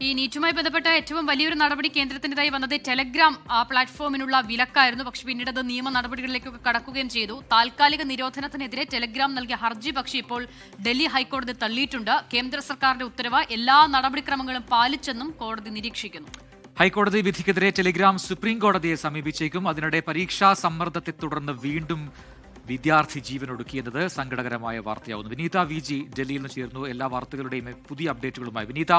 ഈ നീറ്റുമായി ബന്ധപ്പെട്ട ഏറ്റവും വലിയൊരു നടപടി കേന്ദ്രത്തിൻ്റെതായി വന്നത് ടെലഗ്രാം പ്ലാറ്റ്ഫോമിനുള്ള വിലക്കായിരുന്നു. പക്ഷേ പിന്നീട് അത് നിയമ നടപടികളിലേക്കൊക്കെ കടക്കുകയും ചെയ്തു. താൽക്കാലിക നിരോധനത്തിനെതിരെ ടെലഗ്രാം നൽകിയ ഹർജി പക്ഷേ ഇപ്പോൾ ഡൽഹി ഹൈക്കോടതി തള്ളിയിട്ടുണ്ട്. കേന്ദ്ര സർക്കാരിന്റെ ഉത്തരവ് എല്ലാ നടപടിക്രമങ്ങളും പാലിച്ചെന്നും കോടതി നിരീക്ഷിക്കുന്നു. ഹൈക്കോടതി വിധിക്കെതിരെ ടെലിഗ്രാം സുപ്രീം കോടതിയെ സമീപിച്ചേക്കും. അതിനിടെ പരീക്ഷാ സമ്മർദ്ദത്തെ തുടർന്ന് വീണ്ടും വിദ്യാർത്ഥി ജീവനൊടുക്കിയെന്നത് സങ്കടകരമായ വാർത്തയാവുന്നു. വിനീത VG ഡൽഹിയിൽ നിന്ന് ചേർന്നു. എല്ലാ വാർത്തകളുടെയും പുതിയ അപ്ഡേറ്റുകളുമായി. വിനീത,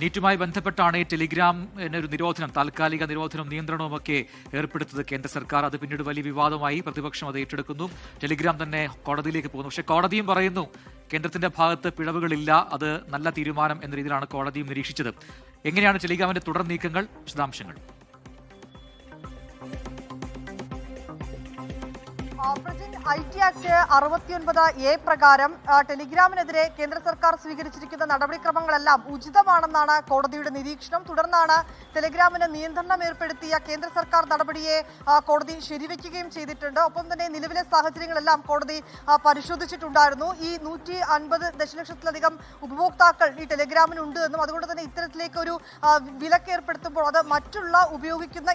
നീറ്റുമായി ബന്ധപ്പെട്ടാണ് ടെലിഗ്രാമിന് ഒരു നിരോധനം, താൽക്കാലിക നിരോധനവും നിയന്ത്രണവും ഒക്കെ ഏർപ്പെടുത്തത് കേന്ദ്ര സർക്കാർ. അത് പിന്നീട് വലിയ വിവാദമായി. പ്രതിപക്ഷം അത് ഏറ്റെടുക്കുന്നു. ടെലിഗ്രാം തന്നെ കോടതിയിലേക്ക് പോകുന്നു. പക്ഷേ കോടതിയും പറയുന്നു കേന്ദ്രത്തിന്റെ ഭാഗത്ത് പിഴവുകളില്ല, അത് നല്ല തീരുമാനം എന്ന രീതിയിലാണ് കോടതിയും നിരീക്ഷിച്ചത്. എങ്ങനെയാണ് ടെലിഗ്രാമിന്റെ തുടർ നീക്കങ്ങൾ? വിശദാംശങ്ങൾ. IT ആക്ട് 69A പ്രകാരം ടെലിഗ്രാമിനെതിരെ കേന്ദ്ര സർക്കാർ സ്വീകരിച്ചിരിക്കുന്ന നടപടിക്രമങ്ങളെല്ലാം ഉചിതമാണെന്നാണ് കോടതിയുടെ നിരീക്ഷണം. തുടർന്നാണ് ടെലിഗ്രാമിന് നിയന്ത്രണം ഏർപ്പെടുത്തിയ കേന്ദ്ര സർക്കാർ നടപടിയെ കോടതി ശരിവെക്കുകയും ചെയ്തിട്ടുണ്ട്. ഒപ്പം തന്നെ നിലവിലെ സാഹചര്യങ്ങളെല്ലാം കോടതി പരിശോധിച്ചിട്ടുണ്ടായിരുന്നു. ഈ 150 ദശലക്ഷത്തിലധികം ഉപഭോക്താക്കൾ ഈ ടെലിഗ്രാമിനുണ്ട് എന്നും അതുകൊണ്ട് തന്നെ ഇത്തരത്തിലേക്കൊരു വിലക്ക് ഏർപ്പെടുത്തുമ്പോൾ അത് മറ്റുള്ള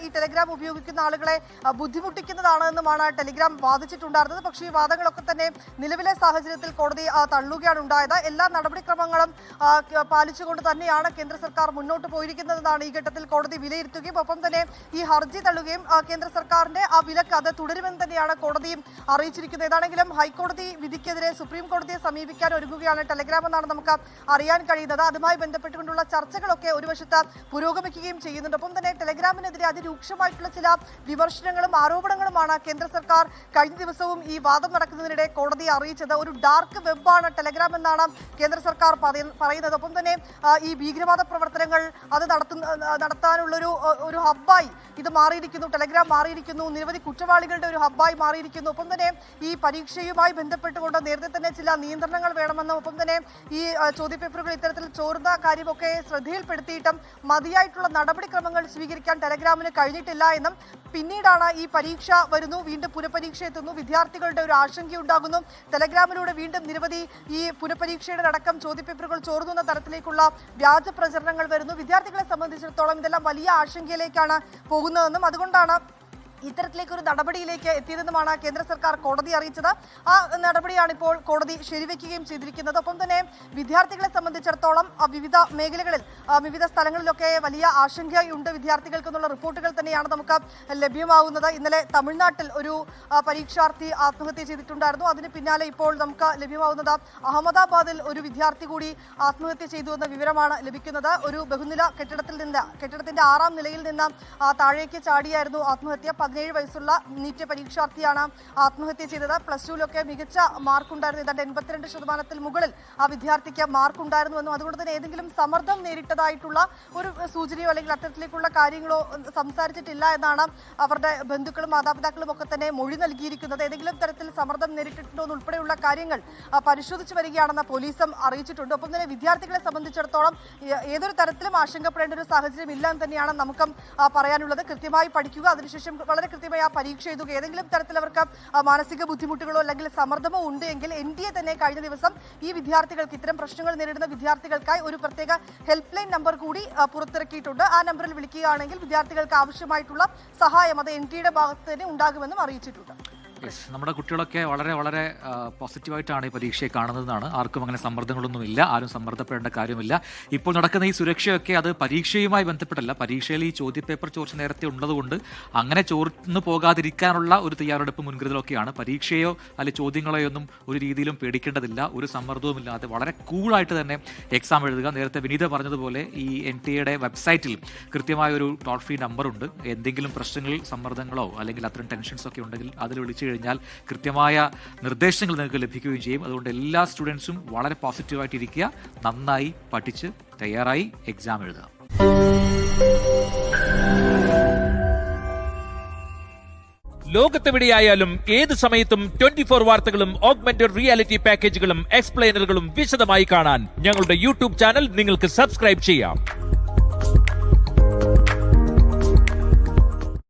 ഈ ടെലിഗ്രാം ഉപയോഗിക്കുന്ന ആളുകളെ ബുദ്ധിമുട്ടിക്കുന്നതാണ് എന്നുമാണ് ടെലിഗ്രാം വാദിച്ചിട്ടുണ്ടായിരുന്നത്. പക്ഷേ ഈ വാദങ്ങളൊക്കെ തന്നെ നിലവിലെ സാഹചര്യത്തിൽ കോടതി തള്ളുകയാണ് ഉണ്ടായത്. എല്ലാ നടപടിക്രമങ്ങളും പാലിച്ചുകൊണ്ട് തന്നെയാണ് കേന്ദ്ര സർക്കാർ മുന്നോട്ട് പോയിരിക്കുന്നതെന്നാണ് ഈ ഘട്ടത്തിൽ കോടതി വിലയിരുത്തുകയും ഒപ്പം തന്നെ ഈ ഹർജി തള്ളുകയും കേന്ദ്ര സർക്കാരിന്റെ ആ വിലക്ക് അത് തുടരുമെന്ന് തന്നെയാണ് കോടതിയും അറിയിച്ചിരിക്കുന്നത്. ഏതാണെങ്കിലും ഹൈക്കോടതി വിധിക്കെതിരെ സുപ്രീം കോടതിയെ സമീപിക്കാൻ ഒരുങ്ങുകയാണ് ടെലിഗ്രാം എന്നാണ് നമുക്ക് അറിയാൻ കഴിയുന്നത്. അതുമായി ബന്ധപ്പെട്ടുകൊണ്ടുള്ള ചർച്ചകളൊക്കെ ഒരു വശത്ത് പുരോഗമിക്കുകയും ചെയ്യുന്നുണ്ട്. ഒപ്പം തന്നെ ടെലിഗ്രാമിനെതിരെ അതിരൂക്ഷമായിട്ടുള്ള ചില വിമർശനങ്ങളും ആരോപണങ്ങളുമാണ് കേന്ദ്ര സർക്കാർ കഴിഞ്ഞ ദിവസവും ഈ വാദം നടക്കുന്നതിനിടെ കോടതിയെ അറിയിച്ചത്. ഒരു ഡാർക്ക് വെബാണ് ടെലഗ്രാം എന്നാണ് കേന്ദ്ര സർക്കാർ പറയുന്നത്. ഒപ്പം തന്നെ ഈ ഭീകരവാദ പ്രവർത്തനങ്ങൾ അത് നടത്താനുള്ളൊരു ഹബ്ബായി ഇത് മാറിയിരിക്കുന്നു. ടെലഗ്രാം മാറിയിരിക്കുന്നു. നിരവധി കുറ്റവാളികളുടെ ഒരു ഹബ്ബായി മാറിയിരിക്കുന്നു. ഒപ്പം തന്നെ ഈ പരീക്ഷയുമായി ബന്ധപ്പെട്ടുകൊണ്ട് നേരത്തെ തന്നെ ചില നിയന്ത്രണങ്ങൾ വേണമെന്നും ഒപ്പം തന്നെ ഈ ചോദ്യപേപ്പറുകൾ ഇത്തരത്തിൽ ചോർന്ന കാര്യമൊക്കെ ശ്രദ്ധയിൽപ്പെടുത്തിയിട്ടും മതിയായിട്ടുള്ള നടപടിക്രമങ്ങൾ സ്വീകരിക്കാൻ ടെലഗ്രാമിന് കഴിഞ്ഞിട്ടില്ല എന്നും പിന്നീടാണ് ഈ പരീക്ഷ വരുന്നു, വീണ്ടും പുനഃപരീക്ഷ എത്തുന്നു, വിദ്യാർത്ഥികളുടെ ഒരു ആശങ്കയുണ്ടാകുന്നു. ടെലഗ്രാമിലൂടെ വീണ്ടും നിരവധി ഈ പുനഃപരീക്ഷയുടെ അടക്കം ചോദ്യപേപ്പറുകൾ ചോർന്നുന്ന തരത്തിലേക്കുള്ള വ്യാജ പ്രചരണങ്ങൾ വരുന്നു. വിദ്യാർത്ഥികളെ സംബന്ധിച്ചിടത്തോളം ഇതെല്ലാം വലിയ ആശങ്കയിലേക്കാണ് പോകുന്നതെന്നും അതുകൊണ്ടാണ് ഇത്തരത്തിലേക്കൊരു നടപടിയിലേക്ക് എത്തിയതെന്നുമാണ് കേന്ദ്ര സർക്കാർ കോടതി അറിയിച്ചത്. ആ നടപടിയാണ് ഇപ്പോൾ കോടതി ശരിവെക്കുകയും ചെയ്തിരിക്കുന്നത്. ഒപ്പം തന്നെ വിദ്യാർത്ഥികളെ സംബന്ധിച്ചിടത്തോളം വിവിധ മേഖലകളിൽ വിവിധ സ്ഥലങ്ങളിലൊക്കെ വലിയ ആശങ്കയുണ്ട് വിദ്യാർത്ഥികൾക്കെന്നുള്ള റിപ്പോർട്ടുകൾ തന്നെയാണ് നമുക്ക് ലഭ്യമാകുന്നത്. ഇന്നലെ തമിഴ്നാട്ടിൽ ഒരു പരീക്ഷാർത്ഥി ആത്മഹത്യ ചെയ്തിട്ടുണ്ടായിരുന്നു. അതിന് പിന്നാലെ ഇപ്പോൾ നമുക്ക് ലഭ്യമാകുന്നത് അഹമ്മദാബാദിൽ ഒരു വിദ്യാർത്ഥി കൂടി ആത്മഹത്യ ചെയ്തു എന്ന വിവരമാണ് ലഭിക്കുന്നത്. ഒരു ബഹുനില കെട്ടിടത്തിന്റെ 6ാം നിലയിൽ നിന്ന് താഴേക്ക് ചാടിയായിരുന്നു ആത്മഹത്യ. 17 വയസ്സുള്ള നീറ്റ് പരീക്ഷാർത്ഥിയാണ് ആത്മഹത്യ ചെയ്തത്. +2-ലൊക്കെ മികച്ച മാർക്കുണ്ടായിരുന്നു. ഏതാണ്ട് 82% മുകളിൽ ആ വിദ്യാർത്ഥിക്ക് മാർക്കുണ്ടായിരുന്നുവെന്നും അതുകൊണ്ട് തന്നെ ഏതെങ്കിലും സമ്മർദ്ദം നേരിട്ടതായിട്ടുള്ള ഒരു സൂചനയോ അല്ലെങ്കിൽ അത്തരത്തിലേക്കുള്ള കാര്യങ്ങളോ സംസാരിച്ചിട്ടില്ല എന്നാണ് അവരുടെ ബന്ധുക്കളും മാതാപിതാക്കളും ഒക്കെ തന്നെ മൊഴി നൽകിയിരിക്കുന്നത്. ഏതെങ്കിലും തരത്തിൽ സമ്മർദ്ദം നേരിട്ടിട്ടുണ്ടോ എന്നുൾപ്പെടെയുള്ള കാര്യങ്ങൾ പരിശോധിച്ചു വരികയാണെന്ന് പോലീസും അറിയിച്ചിട്ടുണ്ട്. ഒപ്പം തന്നെ വിദ്യാർത്ഥികളെ സംബന്ധിച്ചിടത്തോളം ഏതൊരു തരത്തിലും ആശങ്കപ്പെടേണ്ട ഒരു സാഹചര്യം ഇല്ല എന്ന് തന്നെയാണ് നമുക്കും പറയാനുള്ളത്. കൃത്യമായി പഠിക്കുക, അതിനുശേഷം വളരെ കൃത്യമായി ആ പരീക്ഷ എഴുതുക. ഏതെങ്കിലും തരത്തിൽ അവർക്ക് മാനസിക ബുദ്ധിമുട്ടുകളോ അല്ലെങ്കിൽ സമ്മർദ്ദമോ ഉണ്ട് എങ്കിൽ NTA തന്നെ കഴിഞ്ഞ ദിവസം ഈ വിദ്യാർത്ഥികൾക്ക്, ഇത്തരം പ്രശ്നങ്ങൾ നേരിടുന്ന വിദ്യാർത്ഥികൾക്കായി ഒരു പ്രത്യേക ഹെൽപ്പ് ലൈൻ നമ്പർ കൂടി പുറത്തിറക്കിയിട്ടുണ്ട്. ആ നമ്പറിൽ വിളിക്കുകയാണെങ്കിൽ വിദ്യാർത്ഥികൾക്ക് ആവശ്യമായിട്ടുള്ള സഹായം അത് NTA ഭാഗത്ത് തന്നെ ഉണ്ടാകുമെന്നും അറിയിച്ചിട്ടുണ്ട്. നമ്മുടെ കുട്ടികളൊക്കെ വളരെ വളരെ പോസിറ്റീവായിട്ടാണ് ഈ പരീക്ഷയെ കാണുന്നതെന്നാണ്. ആർക്കും അങ്ങനെ സമ്മർദ്ദങ്ങളൊന്നുമില്ല, ആരും സമ്മർദ്ദപ്പെടേണ്ട കാര്യമില്ല. ഇപ്പോൾ നടക്കുന്ന ഈ സുരക്ഷയൊക്കെ അത് പരീക്ഷയുമായി ബന്ധപ്പെട്ടല്ല. പരീക്ഷയിൽ ഈ ചോദ്യപേപ്പർ ചോർച്ച നേരത്തെ ഉള്ളതുകൊണ്ട് അങ്ങനെ ചോർന്നു പോകാതിരിക്കാനുള്ള ഒരു തയ്യാറെടുപ്പ് മുൻകരുതലൊക്കെയാണ്. പരീക്ഷയോ അല്ലെങ്കിൽ ചോദ്യങ്ങളോ ഒന്നും ഒരു രീതിയിലും പേടിക്കേണ്ടതില്ല. ഒരു സമ്മർദ്ദവുമില്ലാതെ വളരെ കൂളായിട്ട് തന്നെ എക്സാം എഴുതുക. നേരത്തെ വിനീത പറഞ്ഞതുപോലെ ഈ NTA വെബ്സൈറ്റിൽ കൃത്യമായ ഒരു ടോൾ ഫ്രീ നമ്പറുണ്ട്. എന്തെങ്കിലും പ്രശ്നങ്ങൾ, സമ്മർദ്ദങ്ങളോ അല്ലെങ്കിൽ അത്തരം ടെൻഷൻസ് ഒക്കെ ഉണ്ടെങ്കിൽ അതിൽ വിളിച്ച് കഴിഞ്ഞാൽ കൃത്യമായ നിർദ്ദേശങ്ങൾ നിങ്ങൾക്ക് ലഭിക്കുകയും ചെയ്യും. അതുകൊണ്ട് എല്ലാ സ്റ്റുഡൻസും വളരെ പോസിറ്റീവായിട്ടിരിക്കുക, നന്നായി പഠിച്ച് തയ്യാറായി എക്സാം എഴുതുക. ലോകത്തെവിടെയായാലും ഏത് സമയത്തും 24 വാർത്തകളും ഓഗ്മെന്റഡ് റിയാലിറ്റി പാക്കേജുകളും എക്സ്പ്ലെയിനറുകളും വിശദമായി കാണാൻ ഞങ്ങളുടെ YouTube ചാനൽ നിങ്ങൾക്ക് സബ്സ്ക്രൈബ് ചെയ്യാം.